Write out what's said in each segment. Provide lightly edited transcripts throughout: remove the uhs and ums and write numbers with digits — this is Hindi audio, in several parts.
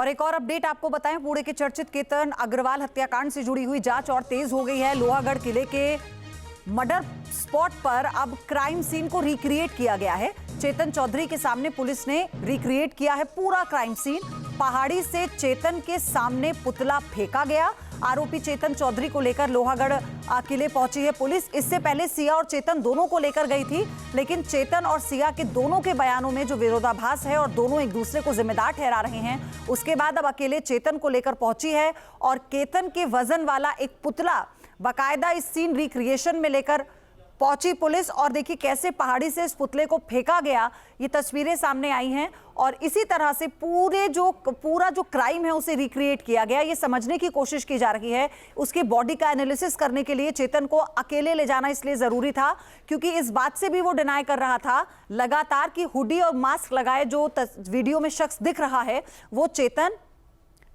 और एक और अपडेट आपको बताएं, पुणे के चर्चित केतन अग्रवाल हत्याकांड से जुड़ी हुई जांच और तेज हो गई है। लोहागढ़ किले के मर्डर स्पॉट पर अब क्राइम सीन को रिक्रिएट किया गया है। चेतन चौधरी के सामने पुलिस ने रिक्रिएट किया है पूरा क्राइम सीन। पहाड़ी से चेतन के सामने पुतला फेंका गया। आरोपी चेतन चौधरी को लेकर लोहागढ़ किले पहुंची है पुलिस। इससे पहले सिया और चेतन दोनों को लेकर गई थी, लेकिन चेतन और सिया के दोनों के बयानों में जो विरोधाभास है और दोनों एक दूसरे को जिम्मेदार ठहरा रहे हैं, उसके बाद अब अकेले चेतन को लेकर पहुंची है और केतन के वजन वाला एक पुतला बाकायदा इस सीन रिक्रिएशन में लेकर पहुंची पुलिस। और देखिए कैसे पहाड़ी से इस पुतले को फेंका गया, ये तस्वीरें सामने आई हैं। और इसी तरह से पूरा जो क्राइम है उसे रिक्रिएट किया गया। ये समझने की कोशिश की जा रही है, उसकी बॉडी का एनालिसिस करने के लिए चेतन को अकेले ले जाना इसलिए जरूरी था क्योंकि इस बात से भी वो डिनाई कर रहा था लगातार कि हुडी और मास्क लगाए जो वीडियो में शख्स दिख रहा है वो चेतन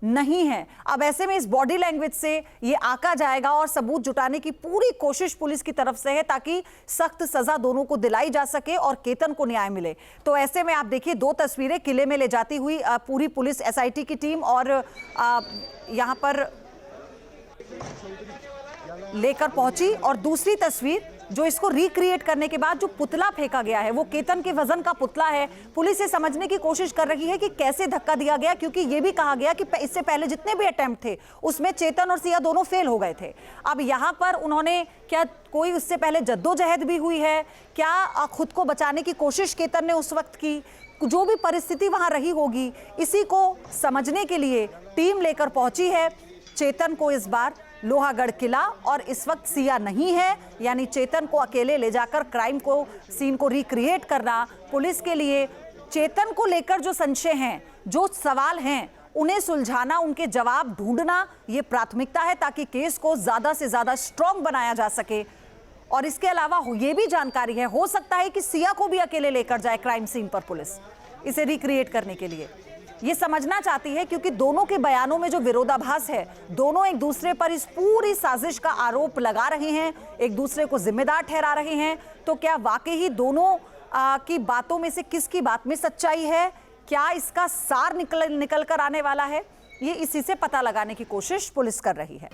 नहीं है। अब ऐसे में इस बॉडी लैंग्वेज से ये आंका जाएगा और सबूत जुटाने की पूरी कोशिश पुलिस की तरफ से है ताकि सख्त सजा दोनों को दिलाई जा सके और केतन को न्याय मिले। तो ऐसे में आप देखिए दो तस्वीरें किले में ले जाती हुई पूरी पुलिस एसआईटी की टीम और यहां पर लेकर पहुंची, और दूसरी तस्वीर जो इसको रिक्रिएट करने के बाद जो पुतला फेंका गया है वो केतन के वजन का पुतला है। पुलिस ये समझने की कोशिश कर रही है कि कैसे धक्का दिया गया, क्योंकि ये भी कहा गया कि इससे पहले जितने भी अटेम्प्ट थे उसमें चेतन और सिया दोनों फेल हो गए थे। अब यहाँ पर उन्होंने क्या कोई उससे पहले जद्दोजहद भी हुई है, क्या खुद को बचाने की कोशिश केतन ने उस वक्त की, जो भी परिस्थिति वहां रही होगी, इसी को समझने के लिए टीम लेकर पहुंची है चेतन को इस बार लोहागढ़ किला। और इस वक्त सिया नहीं है, यानी चेतन को अकेले ले जाकर क्राइम को सीन को रिक्रिएट करना पुलिस के लिए चेतन को लेकर जो संशय हैं, जो सवाल हैं, उन्हें सुलझाना, उनके जवाब ढूंढना ये प्राथमिकता है ताकि केस को ज्यादा से ज्यादा स्ट्रॉन्ग बनाया जा सके। और इसके अलावा ये भी जानकारी है, हो सकता है कि सिया को भी अकेले लेकर जाए क्राइम सीन पर पुलिस इसे रिक्रिएट करने के लिए। ये समझना चाहती है क्योंकि दोनों के बयानों में जो विरोधाभास है, दोनों एक दूसरे पर इस पूरी साजिश का आरोप लगा रहे हैं, एक दूसरे को जिम्मेदार ठहरा रहे हैं। तो क्या वाकई ही दोनों की बातों में से किसकी बात में सच्चाई है, क्या इसका सार निकल कर आने वाला है, ये इसी से पता लगाने की कोशिश पुलिस कर रही है।